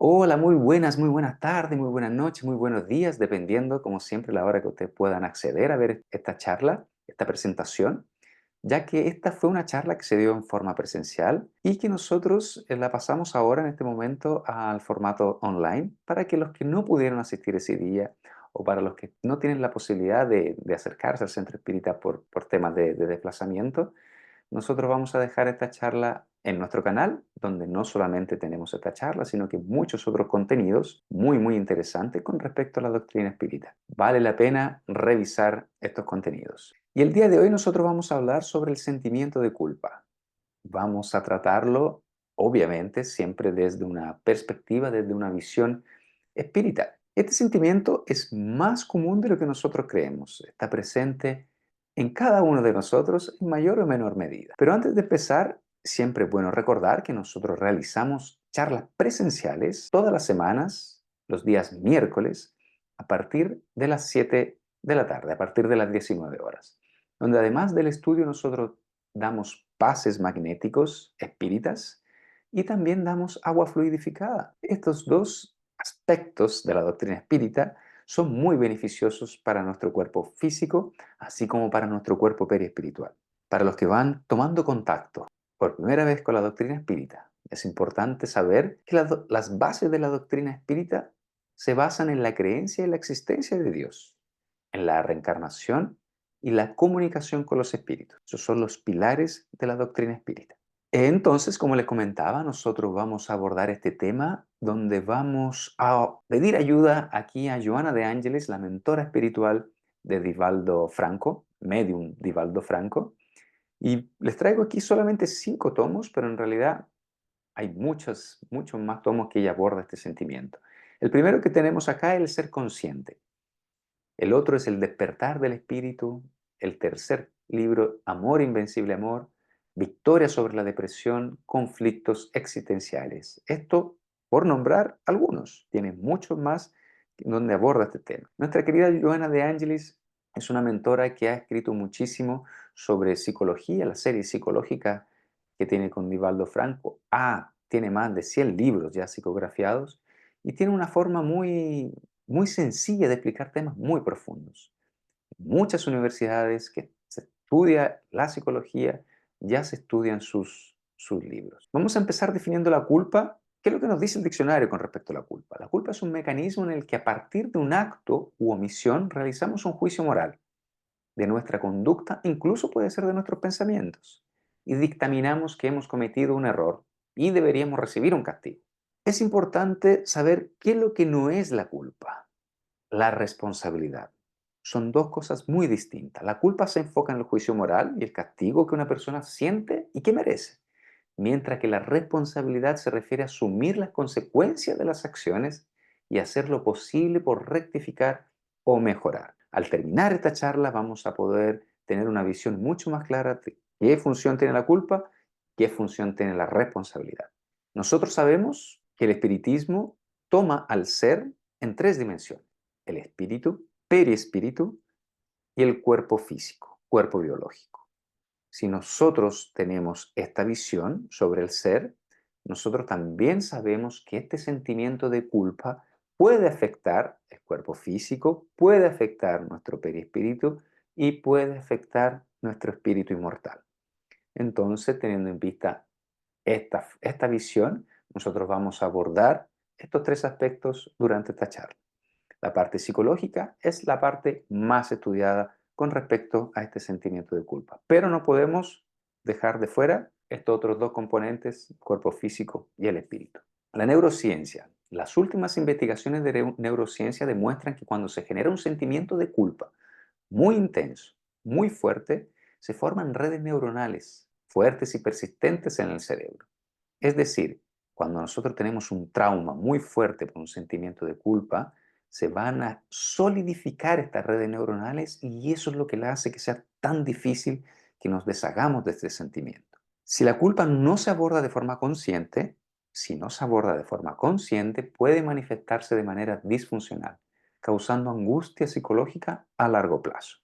Hola, muy buenas tardes, muy buenas noches, muy buenos días, dependiendo, como siempre, la hora que ustedes puedan acceder a ver esta charla, esta presentación, ya que esta fue una charla que se dio en forma presencial y que nosotros la pasamos ahora en este momento al formato online para que los que no pudieron asistir ese día o para los que no tienen la posibilidad de acercarse al centro espírita por temas de desplazamiento, nosotros vamos a dejar esta charla en nuestro canal, donde no solamente tenemos esta charla, sino que muchos otros contenidos muy interesantes con respecto a la doctrina espírita. Vale la pena revisar estos contenidos. Y el día de hoy nosotros vamos a hablar sobre el sentimiento de culpa. Vamos a tratarlo, obviamente, siempre desde una perspectiva, desde una visión espírita. Este sentimiento es más común de lo que nosotros creemos. Está presente en cada uno de nosotros en mayor o menor medida. Pero antes de empezar, siempre es bueno recordar que nosotros realizamos charlas presenciales todas las semanas, los días miércoles, a partir de las 7 de la tarde, a partir de las 19 horas, donde además del estudio nosotros damos pases magnéticos espíritas y también damos agua fluidificada. Estos dos aspectos de la doctrina espírita son muy beneficiosos para nuestro cuerpo físico, así como para nuestro cuerpo periespiritual. Para los que van tomando contacto por primera vez con la doctrina espírita, es importante saber que las bases de la doctrina espírita se basan en la creencia y la existencia de Dios, en la reencarnación y la comunicación con los espíritus. Esos son los pilares de la doctrina espírita. Entonces, como les comentaba, nosotros vamos a abordar este tema donde vamos a pedir ayuda aquí a Joana de Ángeles, la mentora espiritual de Divaldo Franco, medium Divaldo Franco. Y les traigo aquí solamente 5 tomos, pero en realidad hay muchos más tomos que ella aborda este sentimiento. El primero que tenemos acá es el ser consciente. El otro es El despertar del espíritu. El tercer libro, Amor, invencible amor. Victoria sobre la depresión, conflictos existenciales. Esto por nombrar algunos. Tiene muchos más donde aborda este tema. Nuestra querida Joana de Angelis es una mentora que ha escrito muchísimo sobre psicología, la serie psicológica que tiene con Divaldo Franco. Tiene más de 100 libros ya psicografiados y tiene una forma muy sencilla de explicar temas muy profundos. Muchas universidades que se estudia la psicología ya se estudian sus libros. Vamos a empezar definiendo la culpa. ¿Qué es lo que nos dice el diccionario con respecto a la culpa? La culpa es un mecanismo en el que a partir de un acto u omisión realizamos un juicio moral de nuestra conducta, incluso puede ser de nuestros pensamientos, y dictaminamos que hemos cometido un error y deberíamos recibir un castigo. Es importante saber qué es lo que no es la culpa. La responsabilidad. Son dos cosas muy distintas. La culpa se enfoca en el juicio moral y el castigo que una persona siente y que merece, mientras que la responsabilidad se refiere a asumir las consecuencias de las acciones y hacer lo posible por rectificar o mejorar. Al terminar esta charla vamos a poder tener una visión mucho más clara de qué función tiene la culpa, qué función tiene la responsabilidad. Nosotros sabemos que el espiritismo toma al ser en 3 dimensiones: el espíritu, periespíritu y el cuerpo físico, cuerpo biológico. Si nosotros tenemos esta visión sobre el ser, nosotros también sabemos que este sentimiento de culpa puede afectar el cuerpo físico, puede afectar nuestro perispíritu y puede afectar nuestro espíritu inmortal. Entonces, teniendo en vista esta visión, nosotros vamos a abordar estos 3 aspectos durante esta charla. La parte psicológica es la parte más estudiada con respecto a este sentimiento de culpa, pero no podemos dejar de fuera estos otros 2 componentes, el cuerpo físico y el espíritu. La neurociencia. Las últimas investigaciones de neurociencia demuestran que cuando se genera un sentimiento de culpa muy intenso, muy fuerte, se forman redes neuronales fuertes y persistentes en el cerebro. Es decir, cuando nosotros tenemos un trauma muy fuerte por un sentimiento de culpa, se van a solidificar estas redes neuronales y eso es lo que le hace que sea tan difícil que nos deshagamos de este sentimiento. Si la culpa no se aborda de forma consciente, si no se aborda de forma consciente, puede manifestarse de manera disfuncional, causando angustia psicológica a largo plazo.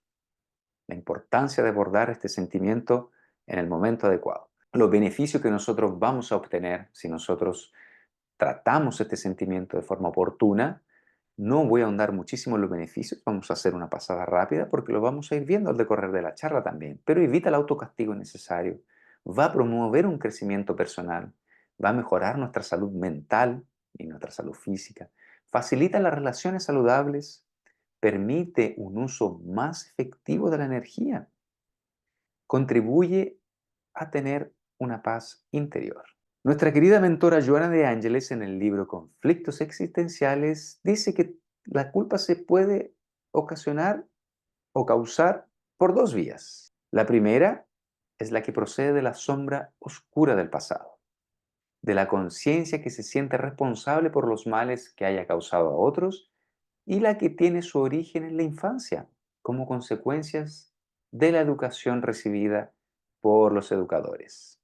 La importancia de abordar este sentimiento en el momento adecuado. Los beneficios que nosotros vamos a obtener si nosotros tratamos este sentimiento de forma oportuna. No voy a ahondar muchísimo en los beneficios, vamos a hacer una pasada rápida porque lo vamos a ir viendo al decorrer de la charla también, pero evita el autocastigo innecesario. Va a promover un crecimiento personal, va a mejorar nuestra salud mental y nuestra salud física, facilita las relaciones saludables, permite un uso más efectivo de la energía, contribuye a tener una paz interior. Nuestra querida mentora Joana de Ángeles en el libro Conflictos Existenciales dice que la culpa se puede ocasionar o causar por dos vías. La primera es la que procede de la sombra oscura del pasado, de la conciencia que se siente responsable por los males que haya causado a otros y la que tiene su origen en la infancia, como consecuencias de la educación recibida por los educadores.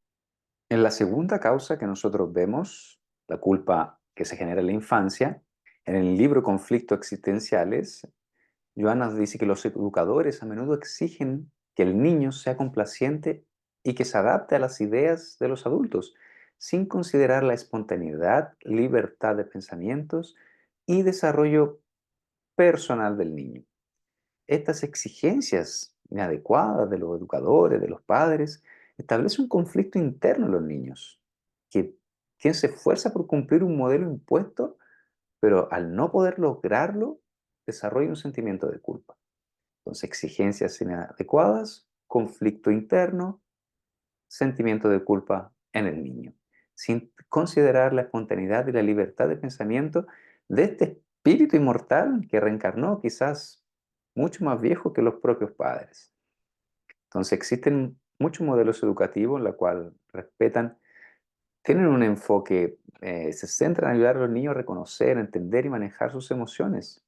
En la segunda causa que nosotros vemos, la culpa que se genera en la infancia, en el libro Conflictos Existenciales, Joana dice que los educadores a menudo exigen que el niño sea complaciente y que se adapte a las ideas de los adultos, sin considerar la espontaneidad, libertad de pensamientos y desarrollo personal del niño. Estas exigencias inadecuadas de los educadores, de los padres, establecen un conflicto interno en los niños, que quien se esfuerza por cumplir un modelo impuesto, pero al no poder lograrlo, desarrolla un sentimiento de culpa. Entonces, exigencias inadecuadas, conflicto interno, sentimiento de culpa en el niño, sin considerar la espontaneidad y la libertad de pensamiento de este espíritu inmortal que reencarnó quizás mucho más viejo que los propios padres. Entonces existen muchos modelos educativos en los cuales respetan, tienen un enfoque, se centran en ayudar a los niños a reconocer, entender y manejar sus emociones.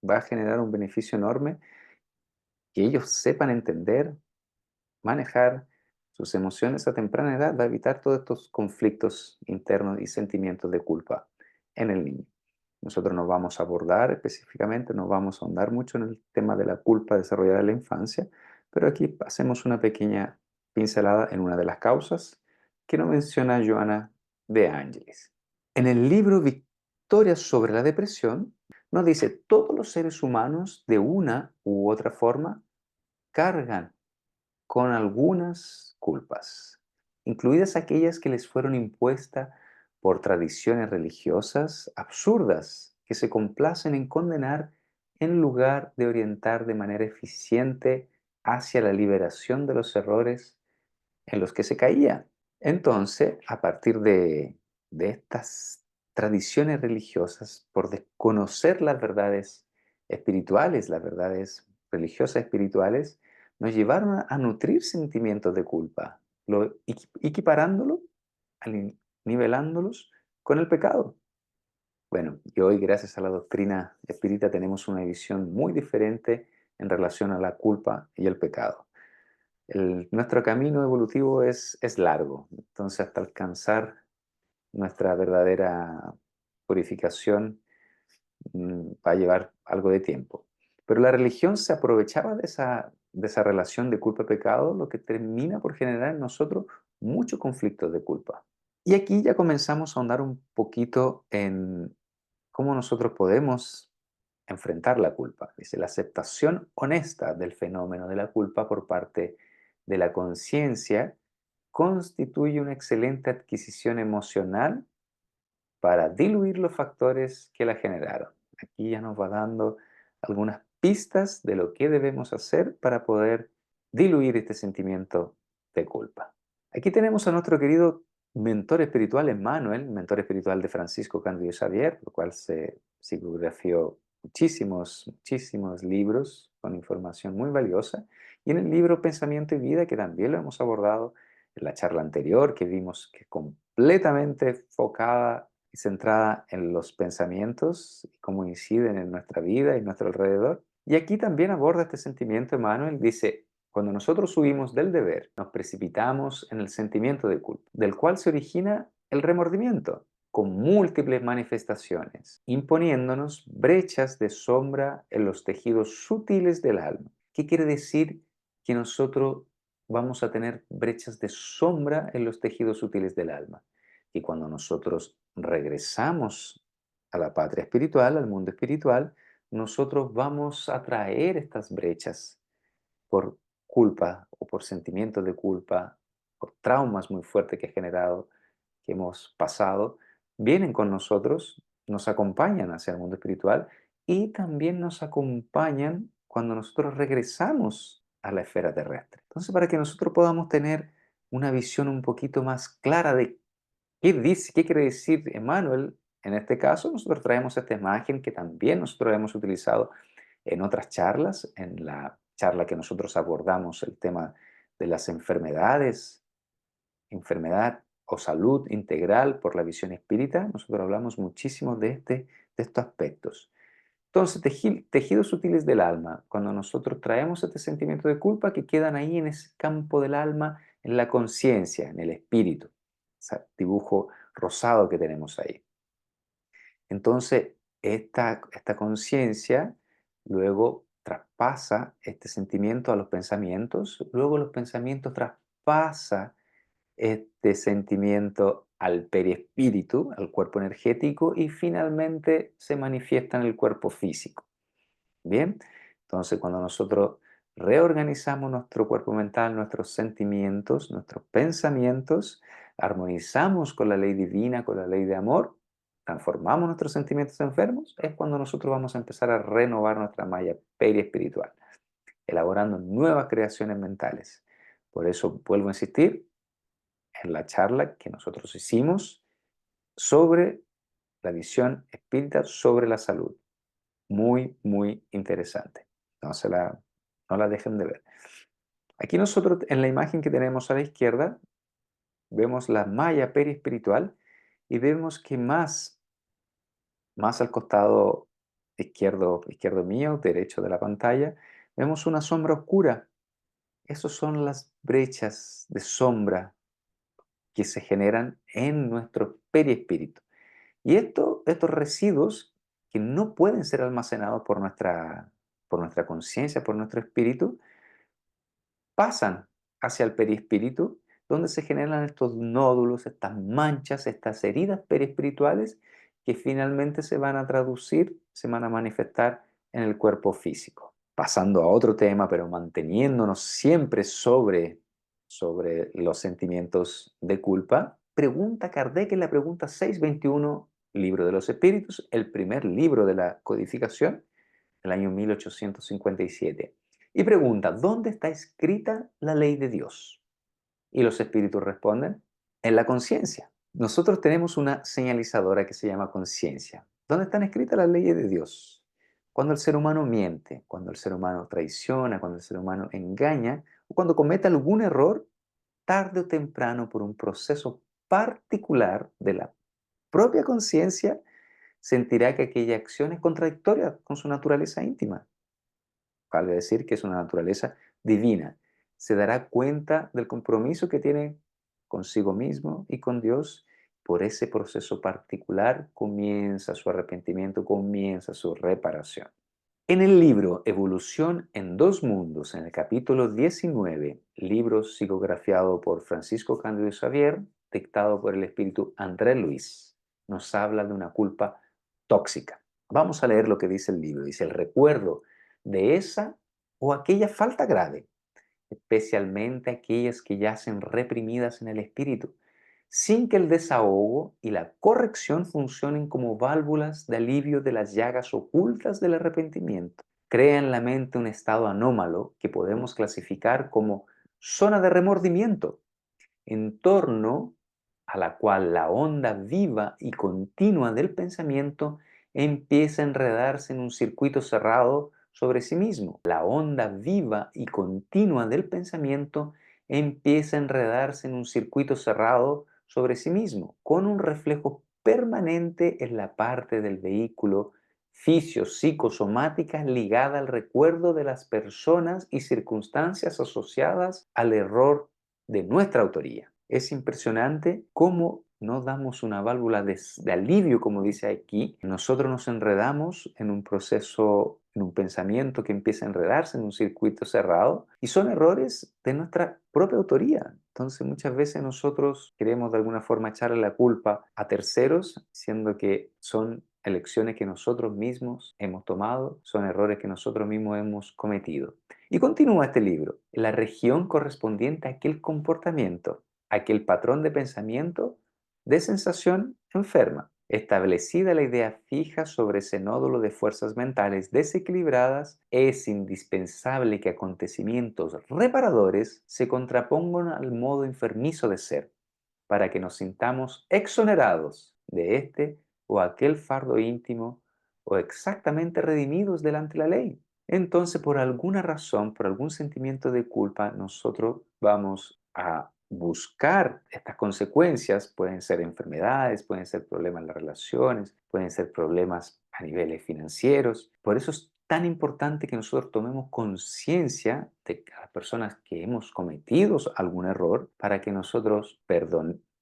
Va a generar un beneficio enorme que ellos sepan entender, manejar sus emociones a temprana edad, va a evitar todos estos conflictos internos y sentimientos de culpa en el niño. Nosotros nos vamos a abordar específicamente, nos vamos a ahondar mucho en el tema de la culpa desarrollada en la infancia, pero aquí hacemos una pequeña pincelada en una de las causas que nos menciona Joana de Ángeles. En el libro Victorias sobre la depresión, nos dice, todos los seres humanos de una u otra forma cargan con algunas culpas, incluidas aquellas que les fueron impuestas por tradiciones religiosas absurdas que se complacen en condenar en lugar de orientar de manera eficiente hacia la liberación de los errores en los que se caía. Entonces, a partir de estas tradiciones religiosas, por desconocer las verdades espirituales, las verdades religiosas espirituales, nos llevaron a nutrir sentimientos de culpa, equiparándolo, nivelándolos con el pecado. Bueno, y hoy, gracias a la doctrina espírita, tenemos una visión muy diferente en relación a la culpa y el pecado. Nuestro camino evolutivo es largo, entonces hasta alcanzar nuestra verdadera purificación va a llevar algo de tiempo. Pero la religión se aprovechaba de esa relación de culpa-pecado, lo que termina por generar en nosotros muchos conflictos de culpa. Y aquí ya comenzamos a ahondar un poquito en cómo nosotros podemos enfrentar la culpa. Dice, la aceptación honesta del fenómeno de la culpa por parte de la conciencia constituye una excelente adquisición emocional para diluir los factores que la generaron. Aquí ya nos va dando algunas pistas de lo que debemos hacer para poder diluir este sentimiento de culpa. Aquí tenemos a nuestro querido mentor espiritual Emmanuel, mentor espiritual de Francisco Cándido Xavier, lo cual se psicografió muchísimos libros con información muy valiosa. Y en el libro Pensamiento y Vida, que también lo hemos abordado en la charla anterior, que vimos que es completamente enfocada y centrada en los pensamientos y cómo inciden en nuestra vida y nuestro alrededor. Y aquí también aborda este sentimiento, Emmanuel, dice, cuando nosotros subimos del deber, nos precipitamos en el sentimiento de culpa, del cual se origina el remordimiento, con múltiples manifestaciones, imponiéndonos brechas de sombra en los tejidos sutiles del alma. ¿Qué quiere decir que nosotros vamos a tener brechas de sombra en los tejidos sutiles del alma? Que cuando nosotros regresamos a la patria espiritual, al mundo espiritual, nosotros vamos a traer estas brechas por culpa o por sentimientos de culpa, por traumas muy fuertes que ha generado, que hemos pasado, vienen con nosotros, nos acompañan hacia el mundo espiritual y también nos acompañan cuando nosotros regresamos a la esfera terrestre. Entonces, para que nosotros podamos tener una visión un poquito más clara de qué dice, qué quiere decir Emmanuel, en este caso, nosotros traemos esta imagen que también nosotros hemos utilizado en otras charlas, en la charla que nosotros abordamos el tema de las enfermedades, enfermedad o salud integral por la visión espírita, nosotros hablamos muchísimo de estos aspectos. Entonces, tejidos sutiles del alma, cuando nosotros traemos este sentimiento de culpa que quedan ahí en ese campo del alma, en la conciencia, en el espíritu, ese dibujo rosado que tenemos ahí. Entonces, esta conciencia luego traspasa este sentimiento a los pensamientos, luego los pensamientos traspasa este sentimiento al perispíritu, al cuerpo energético, y finalmente se manifiesta en el cuerpo físico. Bien, entonces cuando nosotros reorganizamos nuestro cuerpo mental, nuestros sentimientos, nuestros pensamientos, armonizamos con la ley divina, con la ley de amor, transformamos nuestros sentimientos enfermos, es cuando nosotros vamos a empezar a renovar nuestra malla periespiritual, elaborando nuevas creaciones mentales. Por eso vuelvo a insistir en la charla que nosotros hicimos sobre la visión espírita sobre la salud. Muy, muy interesante. No, no la dejen de ver. Aquí nosotros en la imagen que tenemos a la izquierda vemos la malla perispiritual y vemos que más al costado izquierdo mío, derecho de la pantalla, vemos una sombra oscura. Esas son las brechas de sombra que se generan en nuestro perispíritu. Y estos residuos que no pueden ser almacenados por nuestra conciencia, por nuestro espíritu, pasan hacia el perispíritu, donde se generan estos nódulos, estas manchas, estas heridas perispirituales que finalmente se van a traducir, se van a manifestar en el cuerpo físico. Pasando a otro tema, pero manteniéndonos siempre sobre los sentimientos de culpa, pregunta Kardec en la pregunta 621, Libro de los Espíritus, el primer libro de la codificación, del año 1857. Y pregunta, ¿dónde está escrita la ley de Dios? Y los espíritus responden, en la conciencia. Nosotros tenemos una señalizadora que se llama conciencia. ¿Dónde están escritas las leyes de Dios? Cuando el ser humano miente, cuando el ser humano traiciona, cuando el ser humano engaña, o cuando comete algún error, tarde o temprano, por un proceso particular de la propia conciencia, sentirá que aquella acción es contradictoria con su naturaleza íntima. Vale decir que es una naturaleza divina. Se dará cuenta del compromiso que tiene consigo mismo y con Dios. Por ese proceso particular comienza su arrepentimiento, comienza su reparación. En el libro Evolución en dos mundos, en el capítulo 19, libro psicografiado por Francisco Cándido Xavier, dictado por el espíritu André Luis, nos habla de una culpa tóxica. Vamos a leer lo que dice el libro. Dice, el recuerdo de esa o aquella falta grave, especialmente aquellas que yacen reprimidas en el espíritu, sin que el desahogo y la corrección funcionen como válvulas de alivio de las llagas ocultas del arrepentimiento. Crea en la mente un estado anómalo que podemos clasificar como zona de remordimiento, en torno a la cual la onda viva y continua del pensamiento empieza a enredarse en un circuito cerrado sobre sí mismo. La onda viva y continua del pensamiento empieza a enredarse en un circuito cerrado sobre sí mismo, con un reflejo permanente en la parte del vehículo fisiopsicosomática ligada al recuerdo de las personas y circunstancias asociadas al error de nuestra autoría. Es impresionante cómo no damos una válvula de alivio, como dice aquí. Nosotros nos enredamos en un proceso en un pensamiento que empieza a enredarse en un circuito cerrado y son errores de nuestra propia autoría. Entonces muchas veces nosotros queremos de alguna forma echarle la culpa a terceros, siendo que son elecciones que nosotros mismos hemos tomado, son errores que nosotros mismos hemos cometido. Y continúa este libro, la región correspondiente a aquel comportamiento, aquel patrón de pensamiento de sensación enferma. Establecida la idea fija sobre ese nódulo de fuerzas mentales desequilibradas, es indispensable que acontecimientos reparadores se contrapongan al modo enfermizo de ser, para que nos sintamos exonerados de este o aquel fardo íntimo o exactamente redimidos delante de la ley. Entonces, por alguna razón, por algún sentimiento de culpa, nosotros vamos a buscar estas consecuencias. Pueden ser enfermedades, pueden ser problemas en las relaciones, pueden ser problemas a niveles financieros. Por eso es tan importante que nosotros tomemos conciencia de las personas que hemos cometido algún error para que nosotros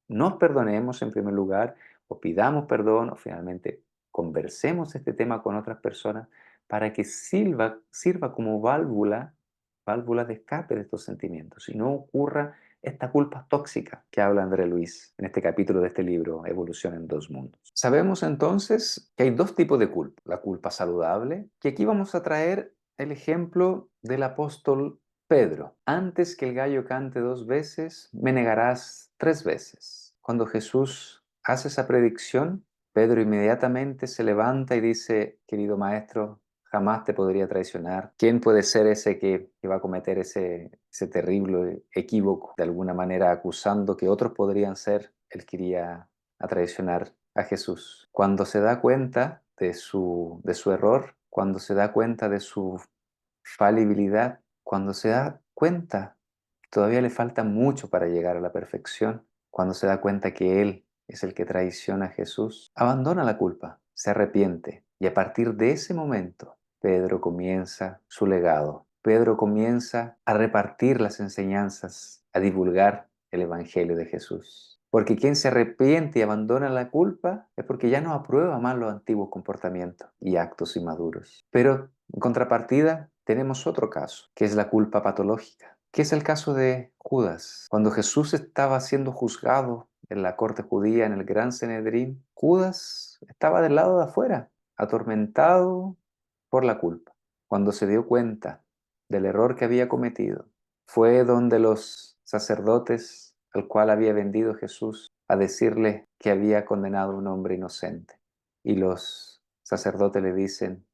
nos perdonemos en primer lugar o pidamos perdón o finalmente conversemos este tema con otras personas para que sirva como válvula de escape de estos sentimientos y no ocurra esta culpa tóxica que habla André Luis en este capítulo de este libro, Evolución en dos mundos. Sabemos entonces que hay dos tipos de culpa. La culpa saludable, que aquí vamos a traer el ejemplo del apóstol Pedro. Antes que el gallo cante 2 veces, me negarás 3 veces. Cuando Jesús hace esa predicción, Pedro inmediatamente se levanta y dice, querido maestro, jamás te podría traicionar. ¿Quién puede ser ese que va a cometer ese terrible equívoco, de alguna manera acusando que otros podrían ser? Él quería a traicionar a Jesús. Cuando se da cuenta de su error, cuando se da cuenta de su falibilidad, cuando se da cuenta que todavía le falta mucho para llegar a la perfección, cuando se da cuenta que él es el que traiciona a Jesús, abandona la culpa, se arrepiente y a partir de ese momento Pedro comienza su legado. Pedro comienza a repartir las enseñanzas, a divulgar el Evangelio de Jesús. Porque quien se arrepiente y abandona la culpa es porque ya no aprueba más los antiguos comportamientos y actos inmaduros. Pero en contrapartida tenemos otro caso, que es la culpa patológica, que es el caso de Judas. Cuando Jesús estaba siendo juzgado en la corte judía, en el gran Sanedrín, Judas estaba del lado de afuera, atormentado por la culpa. Cuando se dio cuenta del error que había cometido, fue donde los sacerdotes al cual había vendido Jesús a decirle que había condenado a un hombre inocente. Y los sacerdotes le dicen,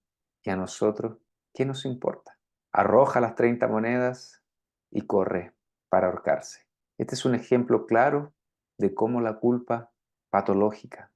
¿y a nosotros qué nos importa? Arroja las 30 monedas y corre para ahorcarse. Este es un ejemplo claro de cómo la culpa patológica,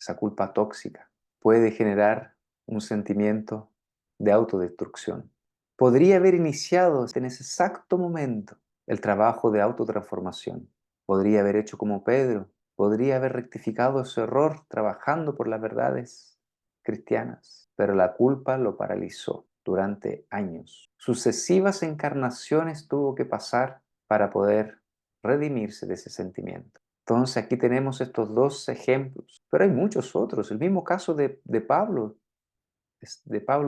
esa culpa tóxica, puede generar un sentimiento de autodestrucción. Podría haber iniciado en ese exacto momento el trabajo de autotransformación. Podría haber hecho como Pedro, podría haber rectificado su error trabajando por las verdades cristianas, pero la culpa lo paralizó durante años. Sucesivas encarnaciones tuvo que pasar para poder redimirse de ese sentimiento. Entonces aquí tenemos estos dos ejemplos, pero hay muchos otros. El mismo caso de Pablo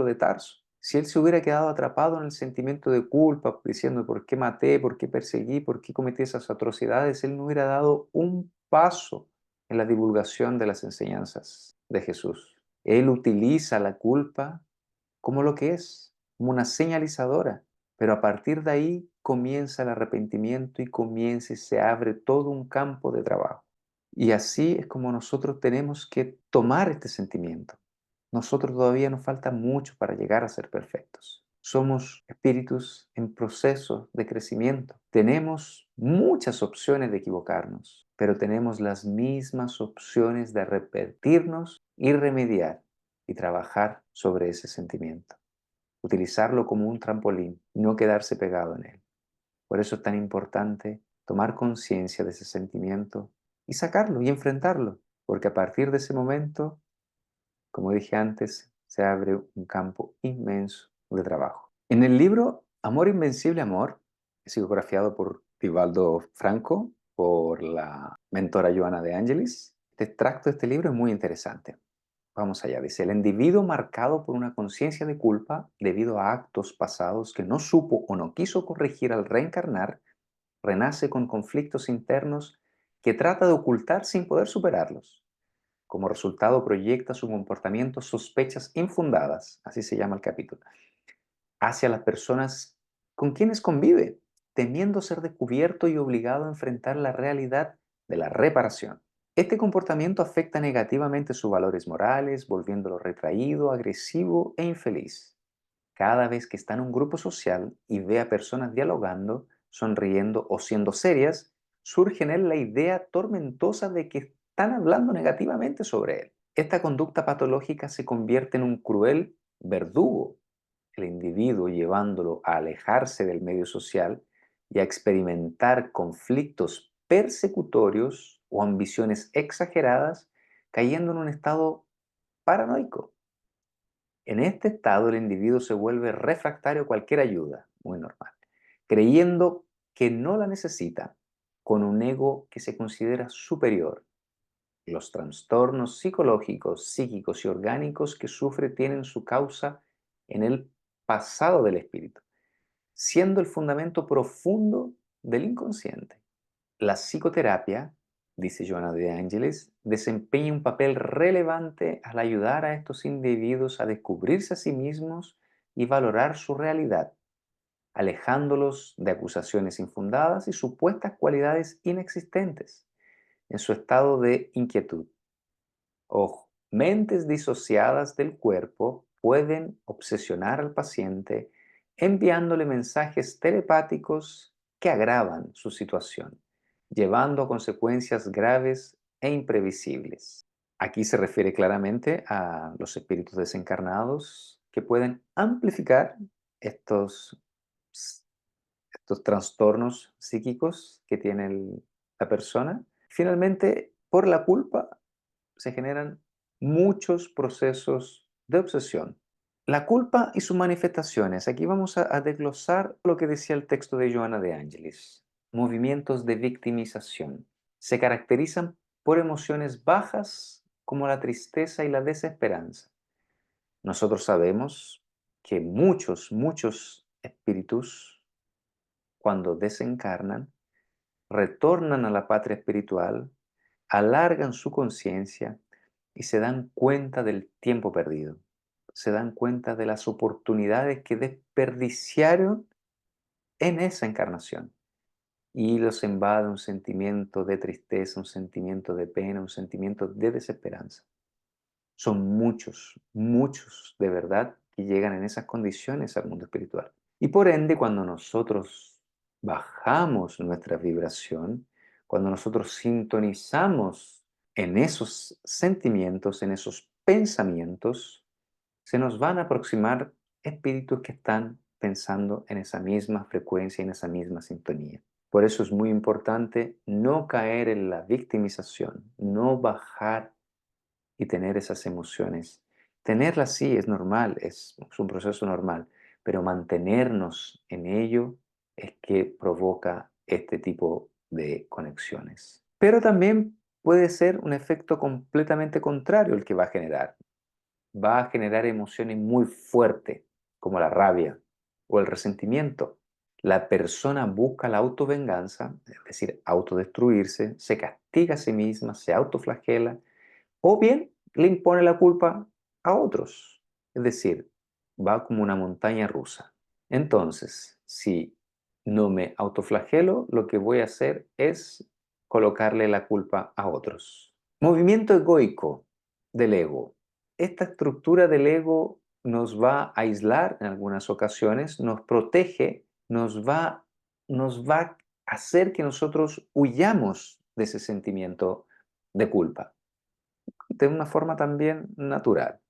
de Tarso. Si él se hubiera quedado atrapado en el sentimiento de culpa, diciendo por qué maté, por qué perseguí, por qué cometí esas atrocidades, él no hubiera dado un paso en la divulgación de las enseñanzas de Jesús. Él utiliza la culpa como lo que es, como una señalizadora, pero a partir de ahí comienza el arrepentimiento y comienza y se abre todo un campo de trabajo. Y así es como nosotros tenemos que tomar este sentimiento. Nosotros todavía nos falta mucho para llegar a ser perfectos. Somos espíritus en proceso de crecimiento. Tenemos muchas opciones de equivocarnos, pero tenemos las mismas opciones de arrepentirnos y remediar y trabajar sobre ese sentimiento. Utilizarlo como un trampolín y no quedarse pegado en él. Por eso es tan importante tomar conciencia de ese sentimiento y sacarlo y enfrentarlo, porque a partir de ese momento, como dije antes, se abre un campo inmenso de trabajo. En el libro Amor Invencible Amor, psicografiado por Vivaldo Franco, por la mentora Joana de Angelis, este extracto de este libro es muy interesante. Vamos allá, dice, el individuo marcado por una conciencia de culpa debido a actos pasados que no supo o no quiso corregir al reencarnar, renace con conflictos internos que trata de ocultar sin poder superarlos. Como resultado proyecta su comportamiento sospechas infundadas, así se llama el capítulo, hacia las personas con quienes convive, temiendo ser descubierto y obligado a enfrentar la realidad de la reparación. Este comportamiento afecta negativamente sus valores morales, volviéndolo retraído, agresivo e infeliz. Cada vez que está en un grupo social y ve a personas dialogando, sonriendo o siendo serias, surge en él la idea tormentosa de que están hablando negativamente sobre él. Esta conducta patológica se convierte en un cruel verdugo, el individuo llevándolo a alejarse del medio social y a experimentar conflictos persecutorios o ambiciones exageradas, cayendo en un estado paranoico. En este estado el individuo se vuelve refractario a cualquier ayuda, muy normal, creyendo que no la necesita, con un ego que se considera superior. Los trastornos psicológicos, psíquicos y orgánicos que sufre tienen su causa en el pasado del espíritu, siendo el fundamento profundo del inconsciente. La psicoterapia, dice Joana de Angelis, desempeña un papel relevante al ayudar a estos individuos a descubrirse a sí mismos y valorar su realidad, alejándolos de acusaciones infundadas y supuestas cualidades inexistentes en su estado de inquietud. Ojo, mentes disociadas del cuerpo pueden obsesionar al paciente enviándole mensajes telepáticos que agravan su situación, llevando a consecuencias graves e imprevisibles. Aquí se refiere claramente a los espíritus desencarnados que pueden amplificar estos, estos trastornos psíquicos que tiene la persona. Finalmente, por la culpa se generan muchos procesos de obsesión. La culpa y sus manifestaciones. Aquí vamos a desglosar lo que decía el texto de Joana de Angelis. Movimientos de victimización. Se caracterizan por emociones bajas como la tristeza y la desesperanza. Nosotros sabemos que muchos espíritus, cuando desencarnan, retornan a la patria espiritual, alargan su conciencia y se dan cuenta del tiempo perdido. Se dan cuenta de las oportunidades que desperdiciaron en esa encarnación. Y los invade un sentimiento de tristeza, un sentimiento de pena, un sentimiento de desesperanza. Son muchos de verdad que llegan en esas condiciones al mundo espiritual. Y por ende, cuando nosotros bajamos nuestra vibración, cuando nosotros sintonizamos en esos sentimientos, en esos pensamientos, se nos van a aproximar espíritus que están pensando en esa misma frecuencia, en esa misma sintonía. Por eso es muy importante no caer en la victimización, no bajar y tener esas emociones. Tenerlas sí es normal, es un proceso normal, pero mantenernos en ello es que provoca este tipo de conexiones. Pero también puede ser un efecto completamente contrario el que va a generar. Va a generar emociones muy fuertes, como la rabia o el resentimiento. La persona busca la autovenganza, es decir, autodestruirse, se castiga a sí misma, se autoflagela o bien le impone la culpa a otros. Es decir, va como una montaña rusa. Entonces, si no me autoflagelo, lo que voy a hacer es colocarle la culpa a otros. Movimiento egoico del ego. Esta estructura del ego nos va a aislar en algunas ocasiones, nos protege, nos va a hacer que nosotros huyamos de ese sentimiento de culpa de una forma también natural.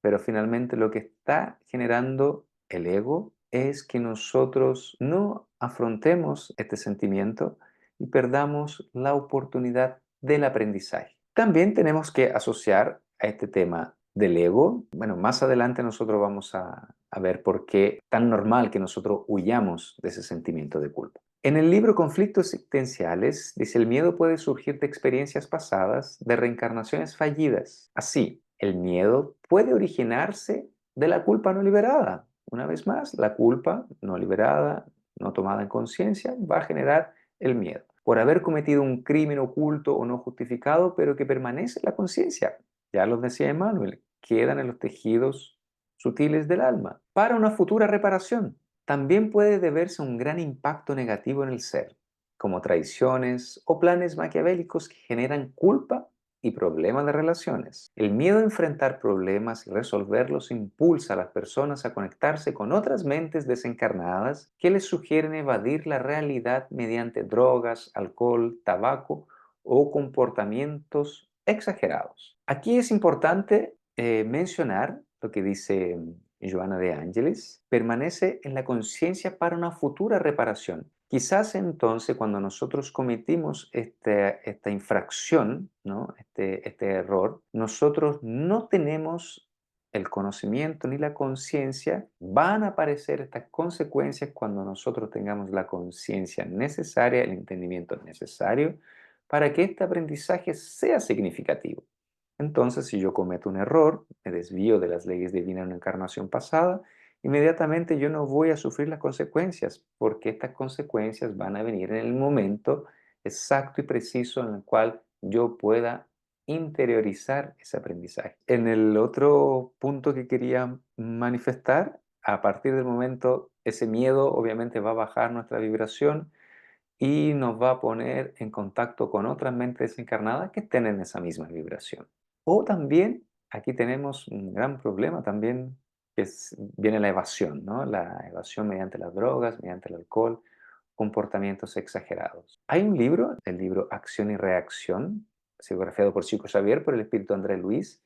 Pero finalmente lo que está generando el ego es que nosotros no afrontemos este sentimiento y perdamos la oportunidad del aprendizaje. También tenemos que asociar a este tema del ego. Bueno, más adelante nosotros vamos a ver por qué es tan normal que nosotros huyamos de ese sentimiento de culpa. En el libro Conflictos existenciales dice el miedo puede surgir de experiencias pasadas, de reencarnaciones fallidas. Así, El miedo puede originarse de la culpa no liberada. Una vez más, la culpa no liberada, no tomada en conciencia, va a generar el miedo por haber cometido un crimen oculto o no justificado, pero que permanece en la conciencia. Ya lo decía Emmanuel, quedan en los tejidos sutiles del alma. Para una futura reparación, también puede deberse a un gran impacto negativo en el ser, como traiciones o planes maquiavélicos que generan culpa y problemas de relaciones. El miedo a enfrentar problemas y resolverlos impulsa a las personas a conectarse con otras mentes desencarnadas que les sugieren evadir la realidad mediante drogas, alcohol, tabaco o comportamientos exagerados. Aquí es importante mencionar lo que dice Joana de Ángeles, permanece en la conciencia para una futura reparación. Quizás entonces cuando nosotros cometimos esta infracción, ¿no? este error, nosotros no tenemos el conocimiento ni la conciencia, van a aparecer estas consecuencias cuando nosotros tengamos la conciencia necesaria, el entendimiento necesario para que este aprendizaje sea significativo. Entonces, si yo cometo un error, me desvío de las leyes divinas en una encarnación pasada, inmediatamente yo no voy a sufrir las consecuencias, porque estas consecuencias van a venir en el momento exacto y preciso en el cual yo pueda interiorizar ese aprendizaje. En el otro punto que quería manifestar, a partir del momento, ese miedo obviamente va a bajar nuestra vibración y nos va a poner en contacto con otras mentes desencarnadas que estén en esa misma vibración. O también, aquí tenemos un gran problema también, viene la evasión, ¿no? La evasión mediante las drogas, mediante el alcohol, comportamientos exagerados. Hay un libro, el libro Acción y Reacción, psicografiado por Chico Xavier, por el espíritu André Luis,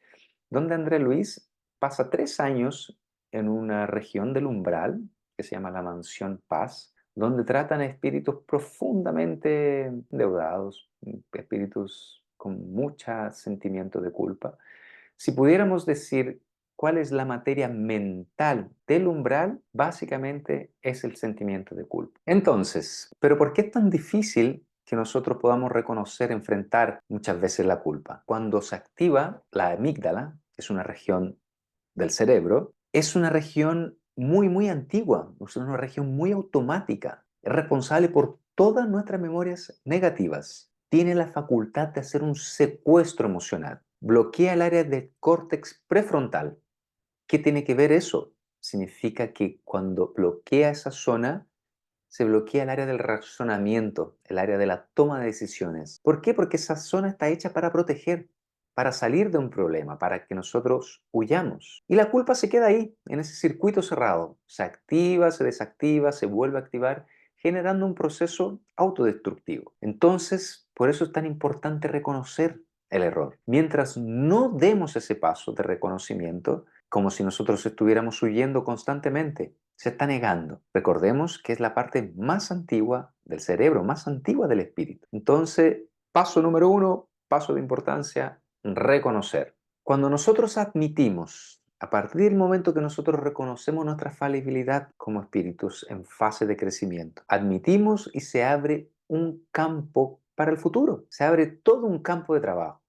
donde André Luis pasa 3 años en una región del umbral, que se llama la Mansión Paz, donde tratan espíritus profundamente endeudados, espíritus con mucho sentimiento de culpa. Si pudiéramos decir cuál es la materia mental del umbral, básicamente es el sentimiento de culpa. Entonces, ¿pero por qué es tan difícil que nosotros podamos reconocer, enfrentar muchas veces la culpa? Cuando se activa la amígdala, que es una región del cerebro, es una región muy antigua, es una región muy automática, es responsable por todas nuestras memorias negativas. Tiene la facultad de hacer un secuestro emocional. Bloquea el área del córtex prefrontal. ¿Qué tiene que ver eso? Significa que cuando bloquea esa zona, se bloquea el área del razonamiento, el área de la toma de decisiones. ¿Por qué? Porque esa zona está hecha para proteger, para salir de un problema, para que nosotros huyamos. Y la culpa se queda ahí, en ese circuito cerrado. Se activa, se desactiva, se vuelve a activar, generando un proceso autodestructivo. Entonces, por eso es tan importante reconocer el error. Mientras no demos ese paso de reconocimiento, como si nosotros estuviéramos huyendo constantemente, se está negando. Recordemos que es la parte más antigua del cerebro, más antigua del espíritu. Entonces, paso número 1, paso de importancia, reconocer. Cuando nosotros admitimos, a partir del momento que nosotros reconocemos nuestra falibilidad como espíritus en fase de crecimiento, admitimos y se abre un campo para el futuro, se abre todo un campo de trabajo.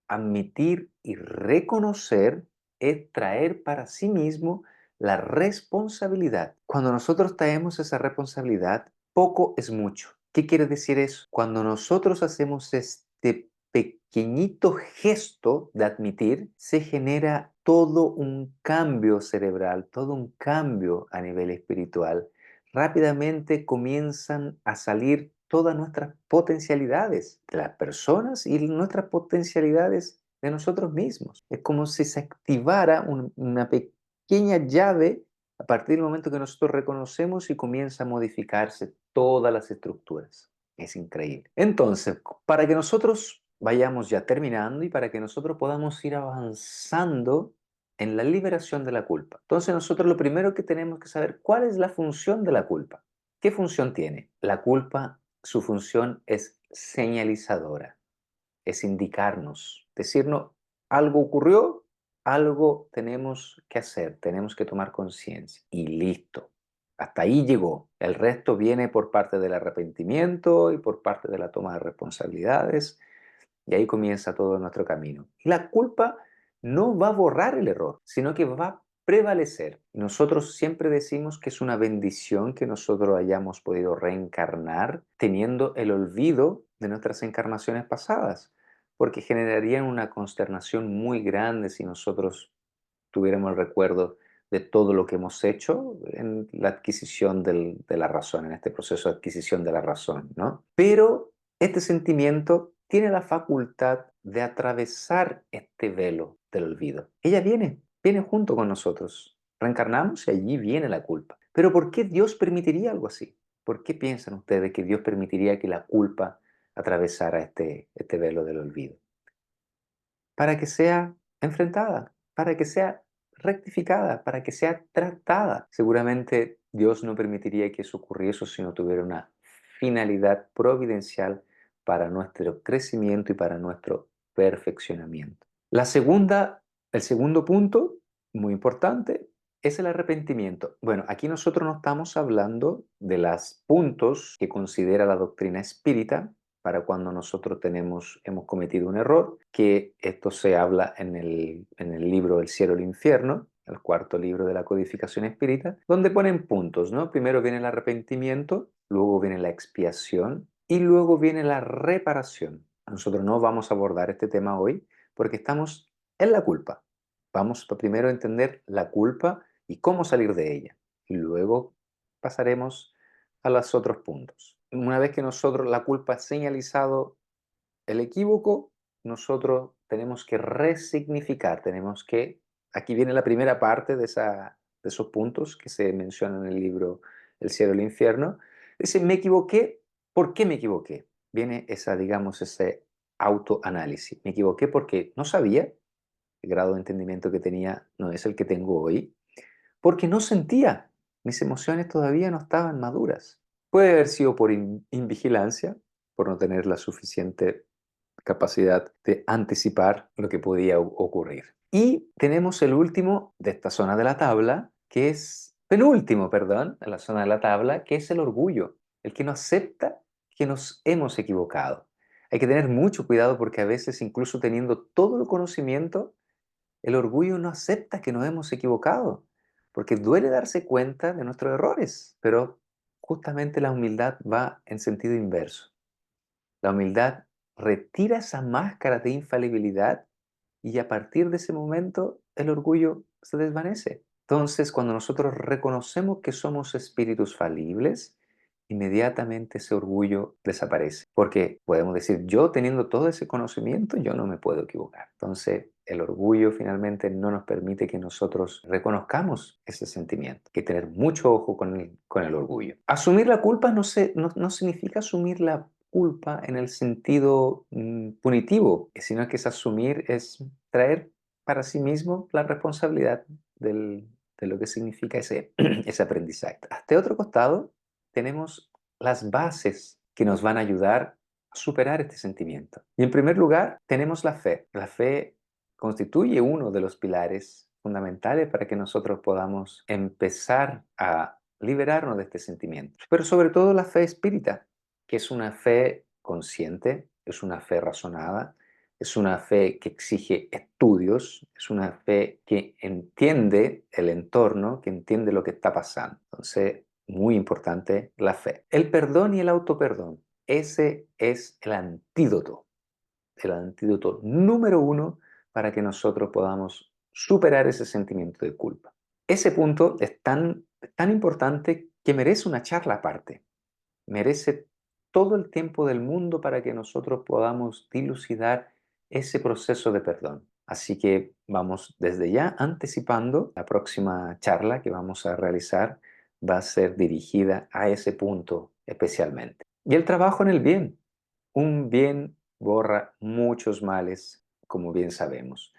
Admitir y reconocer es traer para sí mismo la responsabilidad. Cuando nosotros traemos esa responsabilidad, poco es mucho. ¿Qué quiere decir eso? Cuando nosotros hacemos este pequeñito gesto de admitir, se genera todo un cambio cerebral, todo un cambio a nivel espiritual. Rápidamente comienzan a salir todas nuestras potencialidades de las personas y nuestras potencialidades de nosotros mismos. Es como si se activara una pequeña llave a partir del momento que nosotros reconocemos y comienza a modificarse todas las estructuras. Es increíble. Entonces, para que nosotros vayamos ya terminando y para que nosotros podamos ir avanzando en la liberación de la culpa. Entonces nosotros lo primero que tenemos que saber cuál es la función de la culpa. ¿Qué función tiene? La culpa, su función es señalizadora, es indicarnos, decirnos algo ocurrió, algo tenemos que hacer, tenemos que tomar conciencia y listo. Hasta ahí llegó. El resto viene por parte del arrepentimiento y por parte de la toma de responsabilidades y ahí comienza todo nuestro camino. Y la culpa no va a borrar el error, sino que va a prevalecer. Nosotros siempre decimos que es una bendición que nosotros hayamos podido reencarnar teniendo el olvido de nuestras encarnaciones pasadas, porque generaría una consternación muy grande si nosotros tuviéramos el recuerdo de todo lo que hemos hecho en la adquisición de la razón, en este proceso de adquisición de la razón, ¿no? Pero este sentimiento tiene la facultad de atravesar este velo del olvido. Ella viene junto con nosotros. Reencarnamos y allí viene la culpa. Pero ¿por qué Dios permitiría algo así? ¿Por qué piensan ustedes que Dios permitiría que la culpa atravesara este velo del olvido? Para que sea enfrentada, para que sea rectificada, para que sea tratada. Seguramente Dios no permitiría que eso ocurriese si no tuviera una finalidad providencial para nuestro crecimiento y para nuestro perfeccionamiento. El segundo punto, muy importante, es el arrepentimiento. Bueno, aquí nosotros no estamos hablando de los puntos que considera la doctrina espírita para cuando nosotros hemos cometido un error, que esto se habla en el libro El cielo y el infierno, el cuarto libro de la codificación espírita, donde ponen puntos, ¿no? Primero viene el arrepentimiento, luego viene la expiación y luego viene la reparación. Nosotros no vamos a abordar este tema hoy porque estamos en la culpa. Vamos primero a entender la culpa y cómo salir de ella. Y luego pasaremos a los otros puntos. Una vez que nosotros la culpa ha señalizado el equívoco, nosotros tenemos que resignificar, aquí viene la primera parte de esos puntos que se mencionan en el libro El cielo y el infierno. Dice, me equivoqué, ¿por qué me equivoqué? Viene digamos, ese autoanálisis. Me equivoqué porque no sabía, el grado de entendimiento que tenía no es el que tengo hoy, porque no sentía, mis emociones todavía no estaban maduras. Puede haber sido por invigilancia, por no tener la suficiente capacidad de anticipar lo que podía ocurrir. Y tenemos el último de esta zona de la tabla, que es penúltimo, perdón, en la zona de la tabla, que es el orgullo, el que no acepta que nos hemos equivocado. Hay que tener mucho cuidado porque a veces, incluso teniendo todo el conocimiento, el orgullo no acepta que nos hemos equivocado, porque duele darse cuenta de nuestros errores, pero justamente la humildad va en sentido inverso. La humildad retira esa máscara de infalibilidad y a partir de ese momento el orgullo se desvanece. Entonces, cuando nosotros reconocemos que somos espíritus falibles, inmediatamente ese orgullo desaparece. Porque podemos decir, yo teniendo todo ese conocimiento, yo no me puedo equivocar. Entonces, el orgullo finalmente no nos permite que nosotros reconozcamos ese sentimiento. Hay que tener mucho ojo con el orgullo. Asumir la culpa no significa asumir la culpa en el sentido punitivo, sino que es asumir, es traer para sí mismo la responsabilidad de lo que significa ese aprendizaje. Hasta otro costado, tenemos las bases que nos van a ayudar a superar este sentimiento. Y en primer lugar, tenemos la fe. La fe constituye uno de los pilares fundamentales para que nosotros podamos empezar a liberarnos de este sentimiento. Pero sobre todo la fe espírita, que es una fe consciente, es una fe razonada, es una fe que exige estudios, es una fe que entiende el entorno, que entiende lo que está pasando. Entonces, muy importante la fe. El perdón y el autoperdón, ese es el antídoto número uno para que nosotros podamos superar ese sentimiento de culpa. Ese punto es tan importante que merece una charla aparte, merece todo el tiempo del mundo para que nosotros podamos dilucidar ese proceso de perdón. Así que vamos desde ya anticipando la próxima charla que vamos a realizar va a ser dirigida a ese punto especialmente. Y el trabajo en el bien. Un bien borra muchos males, como bien sabemos.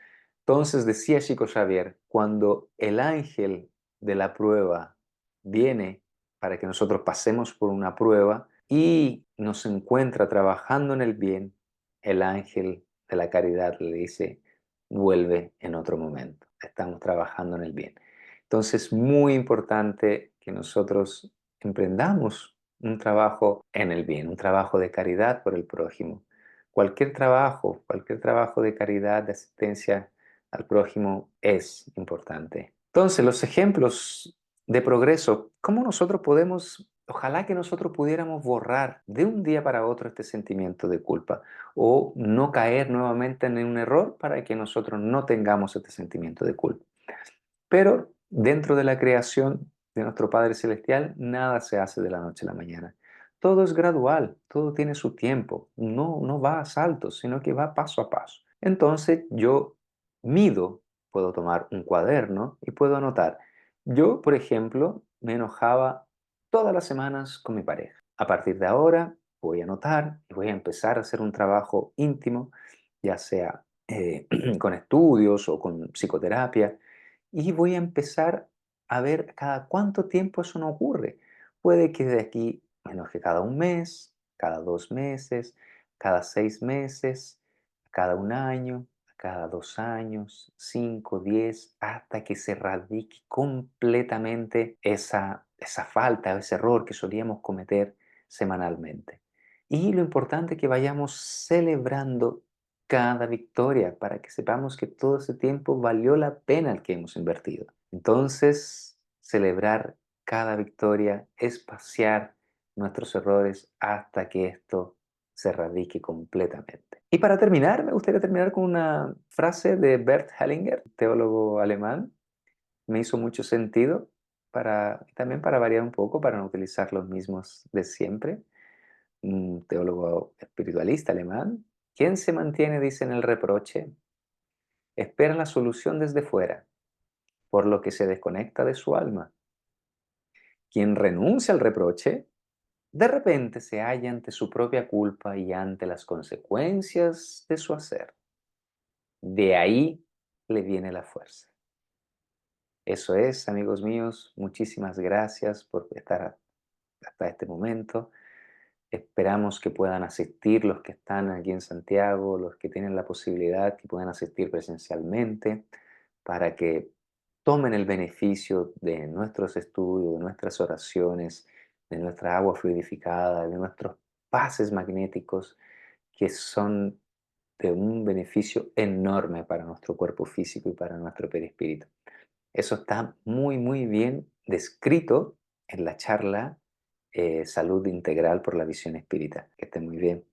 Entonces decía Chico Xavier, cuando el ángel de la prueba viene para que nosotros pasemos por una prueba y nos encuentra trabajando en el bien, el ángel de la caridad le dice, vuelve en otro momento, estamos trabajando en el bien. Entonces, muy importante que nosotros emprendamos un trabajo en el bien, un trabajo de caridad por el prójimo. Cualquier trabajo de caridad, de asistencia al prójimo es importante. Entonces, los ejemplos de progreso, ¿cómo nosotros podemos, ojalá que nosotros pudiéramos borrar de un día para otro este sentimiento de culpa o no caer nuevamente en un error para que nosotros no tengamos este sentimiento de culpa? Pero dentro de la creación de nuestro Padre Celestial, nada se hace de la noche a la mañana. Todo es gradual, todo tiene su tiempo, no va a saltos, sino que va paso a paso. Entonces yo mido, puedo tomar un cuaderno y puedo anotar. Yo, por ejemplo, me enojaba todas las semanas con mi pareja. A partir de ahora voy a anotar y voy a empezar a hacer un trabajo íntimo, ya sea con estudios o con psicoterapia, y voy a empezar a ver cada cuánto tiempo eso no ocurre. Puede que de aquí me enoje cada un mes, cada 2 meses, cada 6 meses, cada un año, cada 2 años, 5, 10, hasta que se radique completamente esa falta, ese error que solíamos cometer semanalmente. Y lo importante es que vayamos celebrando cada victoria para que sepamos que todo ese tiempo valió la pena el que hemos invertido. Entonces, celebrar cada victoria es pasear nuestros errores hasta que esto se radique completamente. Y para terminar, me gustaría terminar con una frase de Bert Hellinger, teólogo alemán. Me hizo mucho sentido también para variar un poco, para no utilizar los mismos de siempre. Un teólogo espiritualista alemán. Quien se mantiene, dice, en el reproche, espera la solución desde fuera, por lo que se desconecta de su alma. Quien renuncia al reproche, de repente se halla ante su propia culpa y ante las consecuencias de su hacer. De ahí le viene la fuerza. Eso es, amigos míos, muchísimas gracias por estar hasta este momento. Esperamos que puedan asistir los que están aquí en Santiago, los que tienen la posibilidad, que puedan asistir presencialmente para que tomen el beneficio de nuestros estudios, de nuestras oraciones, de nuestra agua fluidificada, de nuestros pases magnéticos, que son de un beneficio enorme para nuestro cuerpo físico y para nuestro perispíritu. Eso está muy, muy bien descrito en la charla Salud Integral por la Visión Espírita. Que esté muy bien.